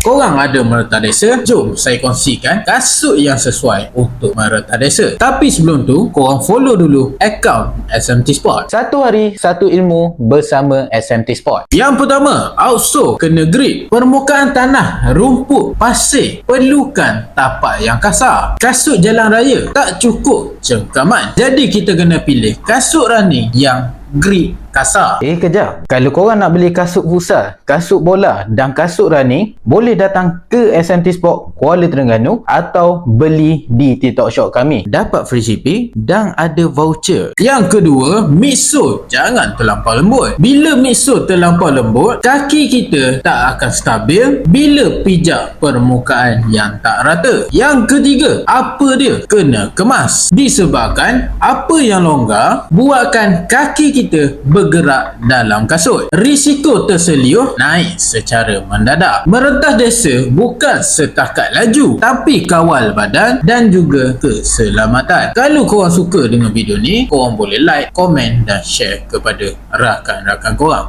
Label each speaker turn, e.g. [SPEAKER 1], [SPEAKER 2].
[SPEAKER 1] Korang ada meretas desa? Jom saya kongsikan kasut yang sesuai untuk meretas desa. Tapi sebelum tu, korang follow dulu akaun SMT Sport. Satu hari, satu ilmu bersama SMT Sport. Yang pertama, outsource kena grid. Permukaan tanah, rumput, pasir perlukan tapak yang kasar. Kasut jalan raya tak cukup cengkaman. Jadi kita kena pilih kasut running yang grid kasar. Kejap. Kalau korang nak beli kasut futsal, kasut bola dan kasut running, boleh datang ke SMT Sport Kuala Terengganu atau beli di TikTok Shop kami. Dapat free shipping dan ada voucher. Yang kedua, midsole jangan terlampau lembut. Bila midsole terlampau lembut, kaki kita tak akan stabil bila pijak permukaan yang tak rata. Yang ketiga, apa dia? Kena kemas. Disebabkan apa yang longgar buatkan kaki kita bergerak dalam kasut. Risiko terseliuh naik secara mendadak. Merentas desa bukan setakat laju, tapi kawal badan dan juga keselamatan. Kalau korang suka dengan video ni, korang boleh like, komen dan share kepada rakan-rakan korang.